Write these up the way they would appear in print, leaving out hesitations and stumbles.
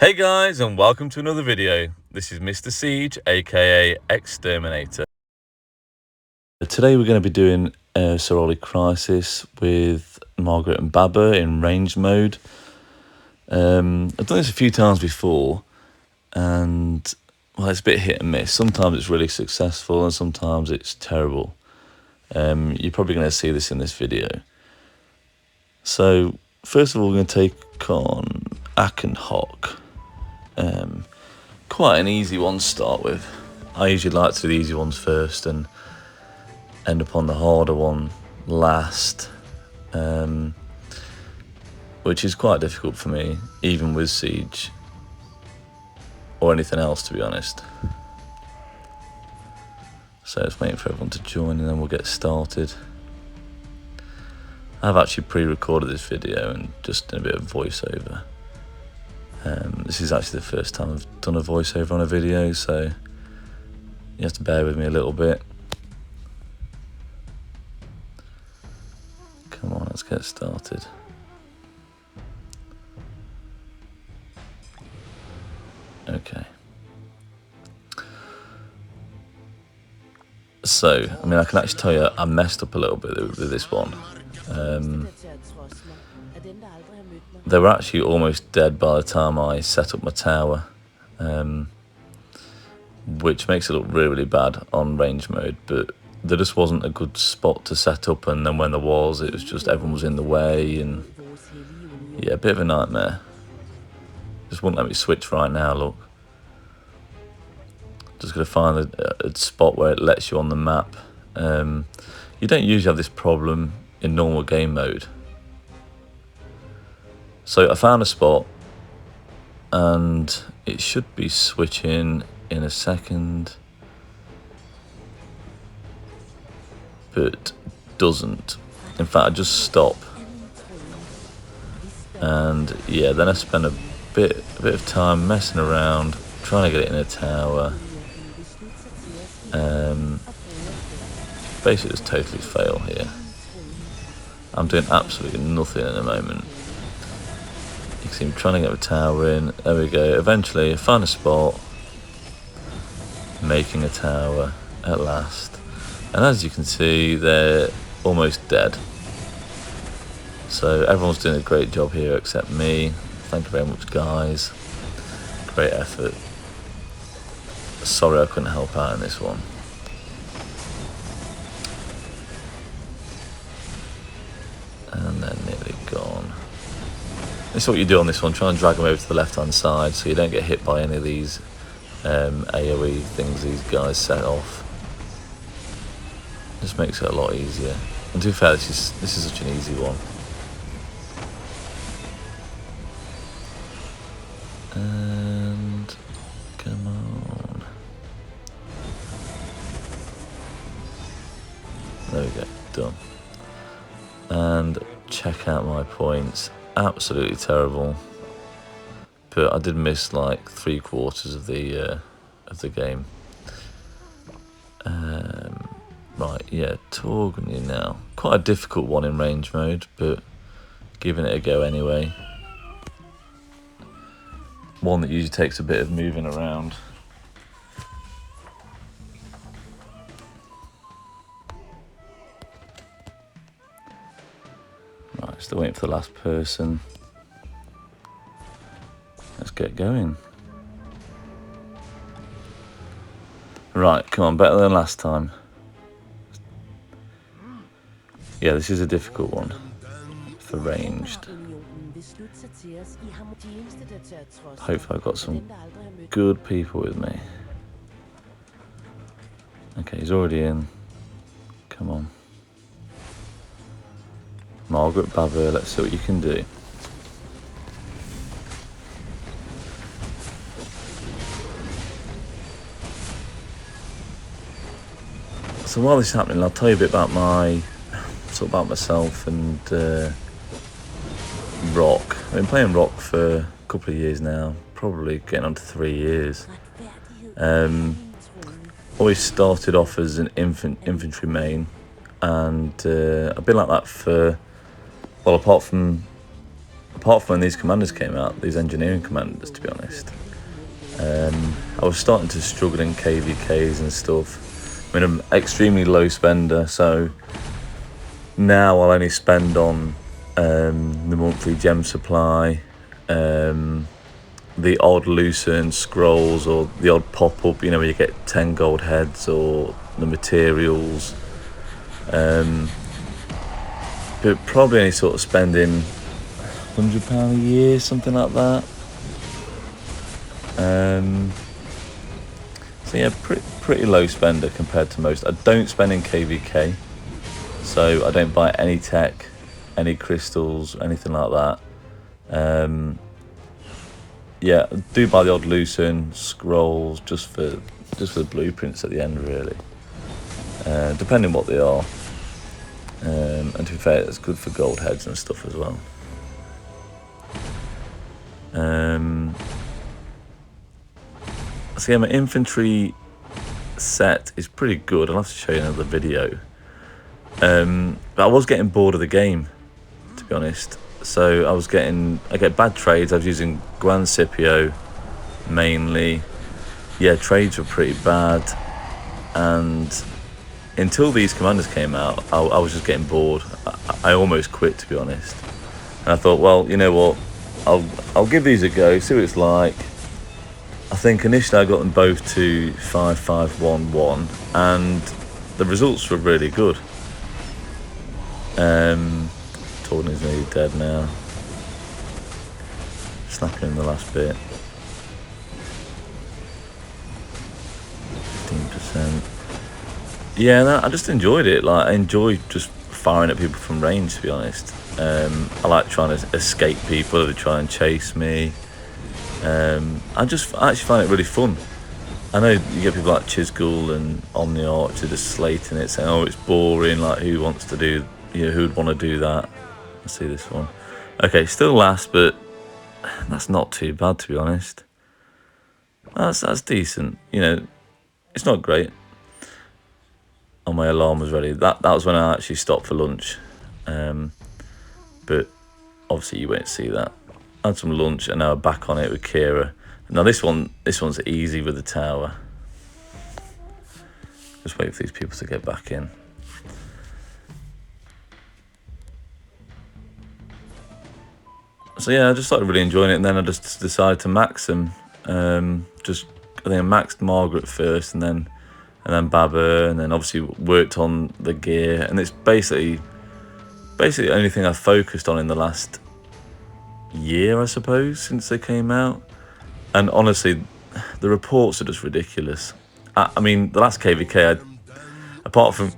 Hey guys, and welcome to another video. This is Mr. Siege, aka Exterminator. Today we're going to be doing Ceroli Crisis with Margaret and Baba in ranged mode. I've done this a few times before, and well, it's a bit hit and miss. Sometimes it's really successful, and sometimes it's terrible. You're probably going to see this in this video. So first of all, we're going to take on Akenhawk. Quite an easy one to start with. I usually like to do the easy ones first and end up on the harder one last, which is quite difficult for me, even with Siege or anything else, to be honest. So it's waiting for everyone to join and then we'll get started. I've actually pre-recorded this video and just done a bit of voiceover. This is actually the first time I've done a voiceover on a video, so you have to bear with me a little bit. Come on, let's get started. Okay. So, I mean, I can actually tell you I messed up a little bit with this one. They were actually almost dead by the time I set up my tower, which makes it look really bad on range mode, but there just wasn't a good spot to set up, and then when there was, it was just everyone was in the way, and yeah, a bit of a nightmare. Just wouldn't let me switch right now, look. Just gotta find a spot where it lets you on the map. You don't usually have this problem in normal game mode. So I found a spot, and it should be switching in a second, but doesn't. In fact, I just stop, and yeah, then I spend a bit of time messing around trying to get it in a tower. Basically just totally fail here. I'm doing absolutely nothing at the moment. You can see me trying to get a tower in. There we go. Eventually I find a spot, making a tower at last, and as you can see, they're almost dead. So everyone's doing a great job here except me. Thank you very much, guys. Great effort. Sorry I couldn't help out in this one. And they're nearly gone. This is what you do on this one. Try and drag them over to the left hand side so you don't get hit by any of these AoE things these guys set off. Just makes it a lot easier. And to be fair, this is such an easy one. And come on. There we go, done. And check out my points. Absolutely terrible. But I did miss like 3/4 of the game. Right, yeah, Torgny now. Quite a difficult one in range mode, but giving it a go anyway. One that usually takes a bit of moving around. Right, still waiting for the last person. Let's get going. Right, come on, better than last time. Yeah, this is a difficult one for ranged. Hopefully I've got some good people with me. Okay, he's already in. Come on. Margaret, Baba, let's see what you can do. So while this is happening, I'll tell you a bit about myself and Rock. I've been playing Rock for a couple of years now, probably getting on to 3 years. Always started off as an infantry main, and I've been like that for, well, apart from apart from when these commanders came out, these engineering commanders, to be honest, I was starting to struggle in KVKs and stuff. I mean, I'm an extremely low spender, so now I'll only spend on the monthly gem supply, the odd Lucerne scrolls, or the odd pop-up, you know, where you get 10 gold heads, or the materials. But probably only sort of spending £100 a year, something like that. So yeah, pretty low spender compared to most. I don't spend in KVK, so I don't buy any tech, any crystals, anything like that. Yeah, I do buy the odd Lucerne scrolls just for the blueprints at the end, really. Depending what they are. And to be fair, it's good for gold heads and stuff as well. So yeah, my infantry set is pretty good. I'll have to show you another video. But I was getting bored of the game, to be honest. So I get bad trades. I was using Gran Scipio mainly. Yeah, trades were pretty bad, and until these commanders came out, I was just getting bored. I almost quit, to be honest. And I thought, well, you know what, I'll give these a go, see what it's like. I think initially I got them both to 5511, and the results were really good. Torden's nearly dead now. Snapping in the last bit. 15%. Yeah, no, I just enjoyed it. Like, I enjoy just firing at people from range, to be honest. I like trying to escape people who try and chase me. I actually find it really fun. I know you get people like Chisgul and Omni Archer just slating it, saying, "Oh, it's boring. Like, who wants to do? You know, who'd want to do that?" Let's see this one. Okay, still last, but that's not too bad, to be honest. That's decent. You know, it's not great. Oh, my alarm was ready. That was when I actually stopped for lunch. But obviously you won't see that. I had some lunch and now I'm back on it with Kira. Now this one's easy with the tower. Just wait for these people to get back in. So yeah, I just started really enjoying it, and then I just decided to max them. I think I maxed Margaret first, and then Baba, and then obviously worked on the gear, and it's basically the only thing I've focused on in the last year, I suppose, since they came out. And honestly, the reports are just ridiculous. I mean, the last KVK, apart from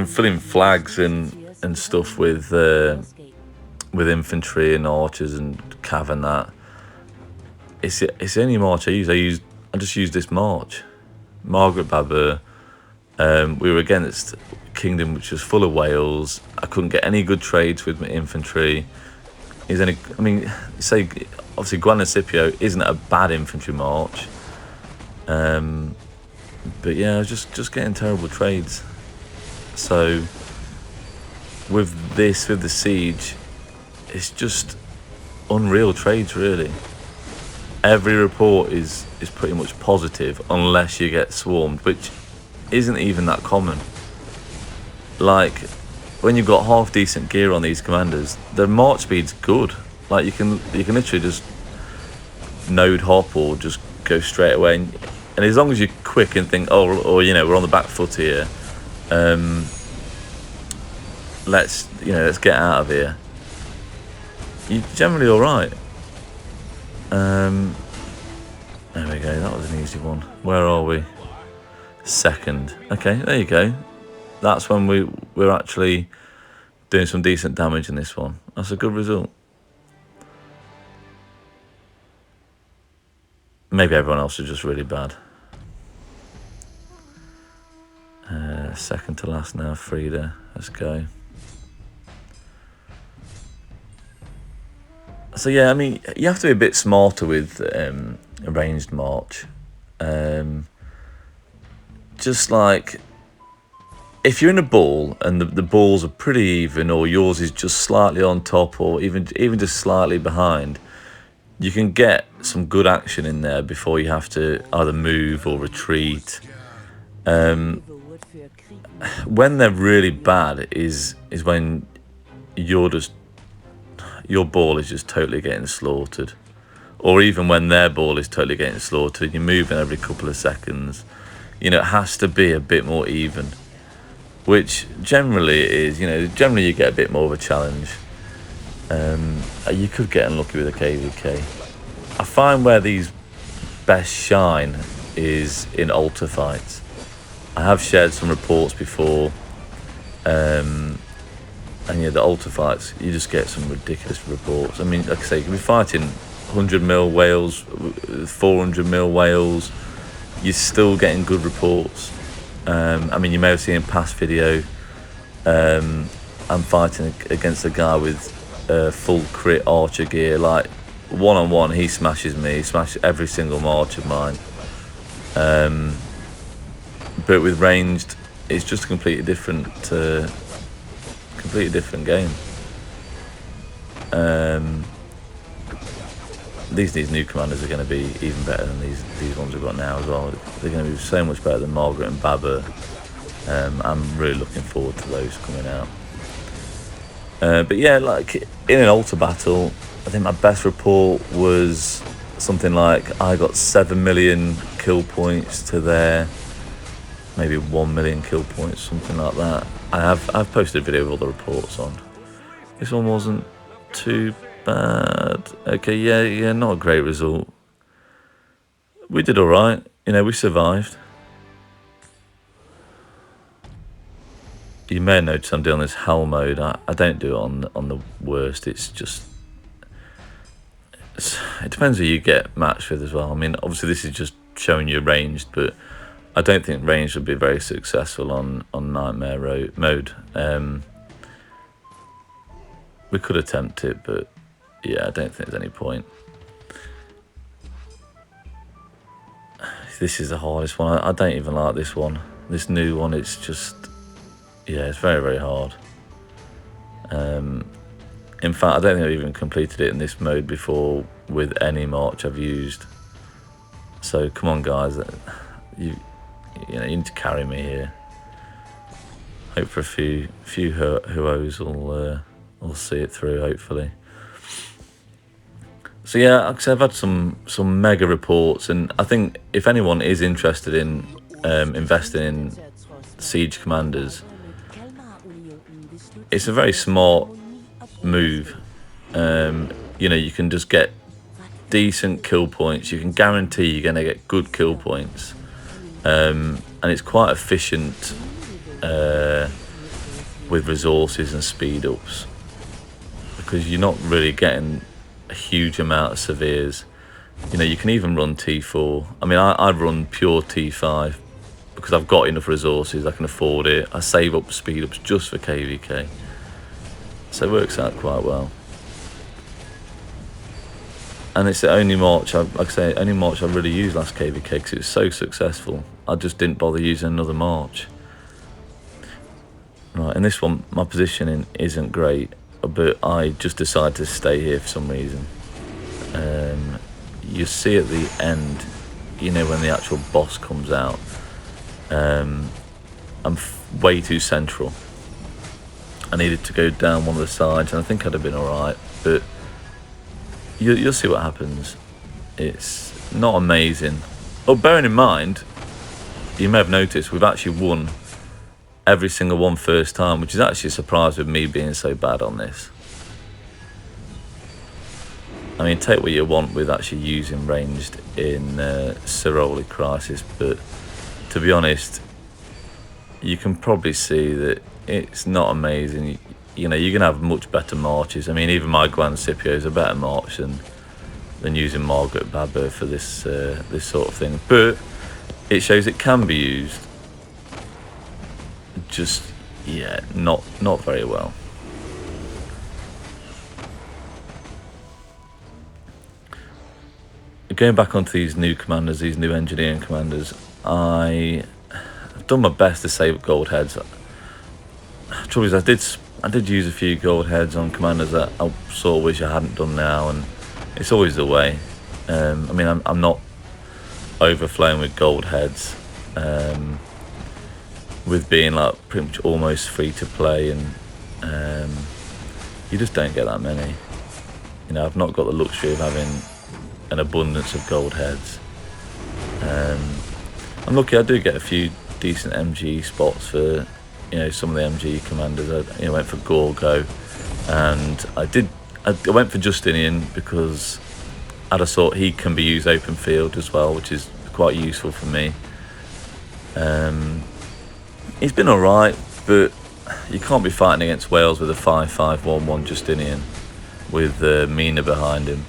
filling flags and stuff with infantry and archers and cav and that, it's the only march I use. I just used this march. Margaret Baba. We were against Kingdom, which was full of whales. I couldn't get any good trades with my infantry. Say obviously Gran Scipio isn't a bad infantry march. But yeah, I was just getting terrible trades. So with the siege, it's just unreal trades, really. Every report is pretty much positive unless you get swarmed, which isn't even that common. Like, when you've got half decent gear on these commanders, the march speed's good. Like, you can literally just node hop or just go straight away, and as long as you're quick and think, or you know, we're on the back foot here, let's get out of here, you're generally all right. There we go, that was an easy one. Where are we? Second. Okay, there you go. That's when we're actually doing some decent damage in this one. That's a good result. Maybe everyone else is just really bad. Second to last now, Frida. Let's go. So yeah, I mean, you have to be a bit smarter with a ranged march. Just like, if you're in a ball and the balls are pretty even, or yours is just slightly on top, or even just slightly behind, you can get some good action in there before you have to either move or retreat. When they're really bad is when your ball is just totally getting slaughtered, or even when their ball is totally getting slaughtered. You're moving every couple of seconds. You know, it has to be a bit more even, which generally it is. You know, generally you get a bit more of a challenge. You could get unlucky with a KVK. I find where these best shine is in altar fights. I have shared some reports before, and yeah, the altar fights, you just get some ridiculous reports. I mean, like I say, you can be fighting 100mm whales, 400mm whales, you're still getting good reports. I mean, you may have seen in past video, I'm fighting against a guy with full crit archer gear. Like, one-on-one, he smashes me, he smashes every single march of mine. But with ranged, it's just a completely different game. These new commanders are going to be even better than these ones we've got now as well. They're going to be so much better than Margaret and Baba. I'm really looking forward to those coming out. But yeah, like in an altar battle, I think my best report was something like I got 7 million kill points to their maybe 1 million kill points, something like that. I've posted a video with all the reports on. This one wasn't too bad. Okay, yeah, not a great result. We did all right. You know, we survived. You may have noticed I'm doing this hell mode. I don't do it on the worst. It depends who you get matched with as well. I mean, obviously this is just showing you ranged, but I don't think ranged would be very successful on nightmare mode. We could attempt it, but yeah, I don't think there's any point. This is the hardest one. I don't even like this one. This new one, it's just, yeah, it's very, very hard. In fact, I don't think I've even completed it in this mode before with any march I've used. So come on, guys, you need to carry me here. Hope for a few whoos will see it through, hopefully. So yeah, like I said, I've had some mega reports, and I think if anyone is interested in investing in siege commanders, it's a very smart move. You know, you can just get decent kill points. You can guarantee you're going to get good kill points, and it's quite efficient with resources and speed ups, because you're not really getting a huge amount of severes. You know, you can even run T4. I mean, I run pure T5 because I've got enough resources, I can afford it. I save up speed ups just for KVK, so it works out quite well. And it's the only march, like I say, only march I really used last KVK because it was so successful. I just didn't bother using another march. Right, in this one, my positioning isn't great, but I just decided to stay here for some reason. You see at the end, you know, when the actual boss comes out, I'm way too central. I needed to go down one of the sides, and I think I'd have been alright, but you'll see what happens. It's not amazing. Oh, bearing in mind, you may have noticed we've actually won every single one first time, which is actually a surprise with me being so bad on this. I mean, take what you want with actually using ranged in Ceroli Crisis, but to be honest, you can probably see that it's not amazing. You know, you can have much better marches. I mean, even my Gran Scipio is a better march than using Margaret Baba for this this sort of thing. But it shows it can be used. Just, yeah, not very well. Going back onto these new commanders, these new engineering commanders, I've done my best to save up gold heads. trouble is, I did use a few gold heads on commanders that I sort of wish I hadn't done now, and it's always the way. I mean, I'm not overflowing with gold heads, with being like pretty much almost free to play, and you just don't get that many. You know, I've not got the luxury of having an abundance of gold heads. I'm lucky I do get a few decent MG spots for, you know, some of the MG commanders. I went for Gorgo, and I went for Justinian because I just thought he can be used open field as well, which is quite useful for me. He's been alright, but you can't be fighting against Wales with a 5-5-1-1 Justinian with Mina behind him,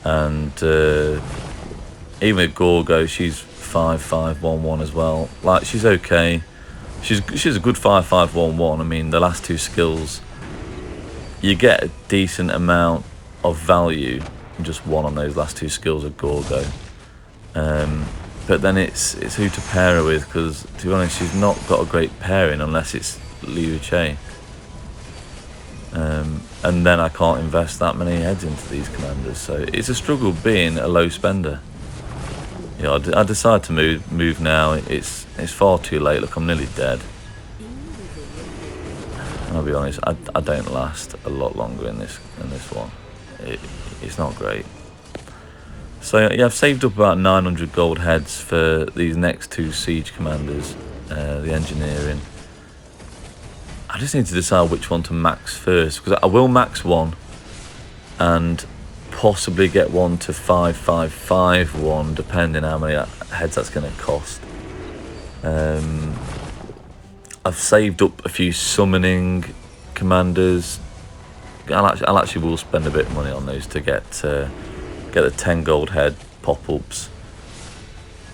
and even with Gorgo, she's 5-5-1-1 as well. Like, she's okay. She's a good 5-5-1-1. I mean, the last two skills, you get a decent amount of value in just one on those last two skills of Gorgo. But then it's who to pair her with, because to be honest, she's not got a great pairing unless it's Liu Che. And then I can't invest that many heads into these commanders, so it's a struggle being a low spender. You know, I decide to move now. It's far too late. Look, I'm nearly dead. And I'll be honest, I don't last a lot longer in this one. It's not great. So yeah, I've saved up about 900 gold heads for these next two siege commanders, the engineering. I just need to decide which one to max first, because I will max one and possibly get one to 5-5-5-1, depending how many heads that's going to cost. I've saved up a few summoning commanders. I'll actually will spend a bit of money on those to get the 10 gold head pop-ups.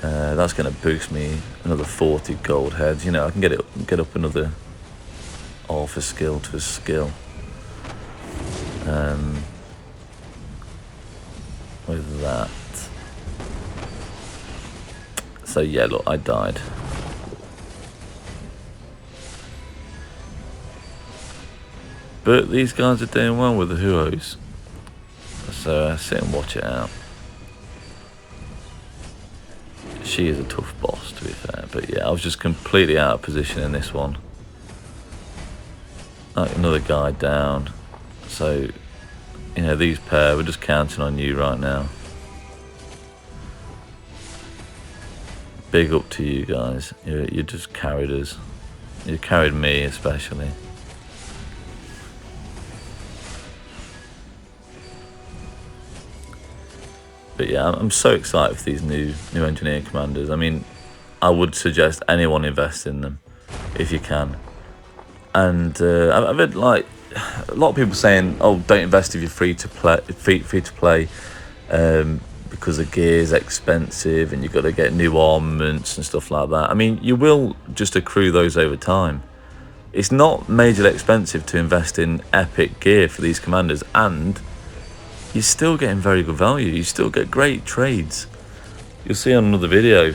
That's going to boost me another 40 gold heads. You know, I can get up another half a skill to a skill. With that. So yeah, look, I died. But these guys are doing well with the Huos. So sit and watch it out. She is a tough boss, to be fair. But yeah, I was just completely out of position in this one. Like, another guy down. So, you know, these pair, we're just counting on you right now. Big up to you guys. You just carried us. You carried me especially. But yeah, I'm so excited for these new engineer commanders. I mean, I would suggest anyone invest in them if you can. And I've heard like a lot of people saying, "Oh, don't invest if you're free to play, because the gear is expensive and you've got to get new armaments and stuff like that." I mean, you will just accrue those over time. It's not majorly expensive to invest in epic gear for these commanders, and you're still getting very good value. You still get great trades. You'll see on another video.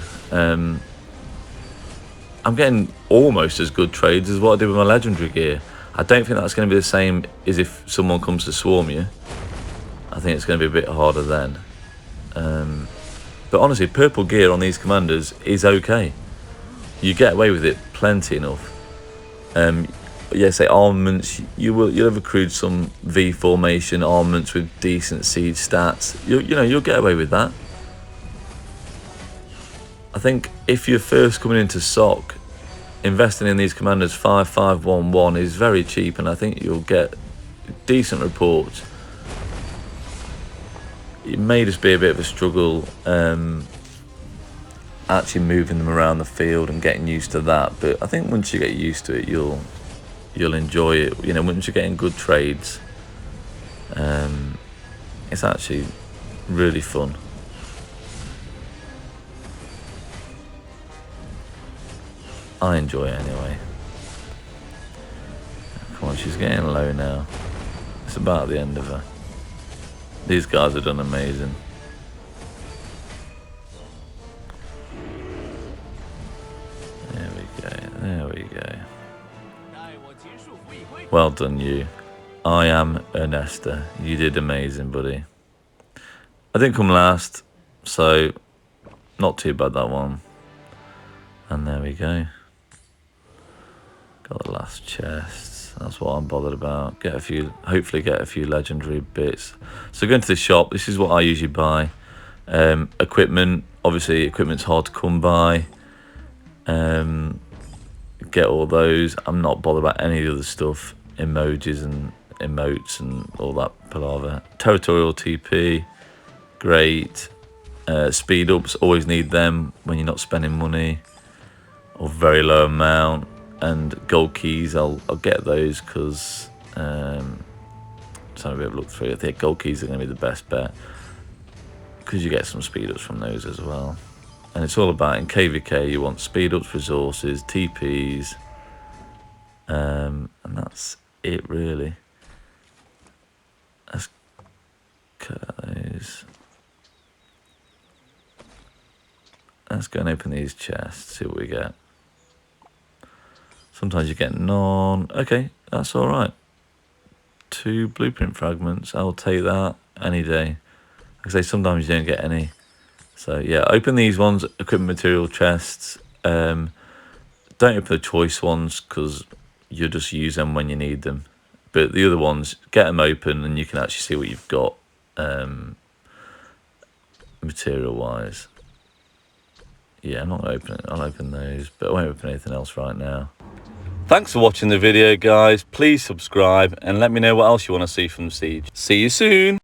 I'm getting almost as good trades as what I did with my legendary gear. I don't think that's going to be the same as if someone comes to swarm you. I think it's going to be a bit harder then. But honestly, purple gear on these commanders is okay. You get away with it plenty enough. Yeah, say armaments, you'll have accrued some V formation armaments with decent siege stats. You'll get away with that. I think if you're first coming into SOC, investing in these commanders 5-5-1-1 is very cheap, and I think you'll get decent reports. It may just be a bit of a struggle actually moving them around the field and getting used to that, but I think once you get used to it, you'll enjoy it. You know, once you're getting good trades, it's actually really fun. I enjoy it anyway. Come on, she's getting low now. It's about the end of her. These guys have done amazing. There we go. Well done, you. I am Ernesta. You did amazing, buddy. I didn't come last, so not too bad, that one. And there we go. Got the last chest. That's what I'm bothered about. Hopefully get a few legendary bits. So going to the shop, this is what I usually buy. Equipment. Obviously, equipment's hard to come by. Get all those. I'm not bothered about any of the other stuff. Emojis and emotes and all that palaver. Territorial TP. Great. Speed ups. Always need them when you're not spending money. Or very low amount. And gold keys, I'll get those because just have a bit of a look through. I think gold keys are going to be the best bet because you get some speed ups from those as well. And it's all about, in KVK, you want speed ups, resources, TPs, and that's it really. Let's cut those. Let's go and open these chests, see what we get. Sometimes you get none. Okay, that's all right. 2 blueprint fragments. I'll take that any day. Like I say, sometimes you don't get any. So yeah, open these ones, equipment material chests. Don't open the choice ones because you'll just use them when you need them. But the other ones, get them open and you can actually see what you've got material-wise. Yeah, I'm not going to open it. I'll open those, but I won't open anything else right now. Thanks for watching the video, guys. Please subscribe and let me know what else you want to see from Siege. See you soon.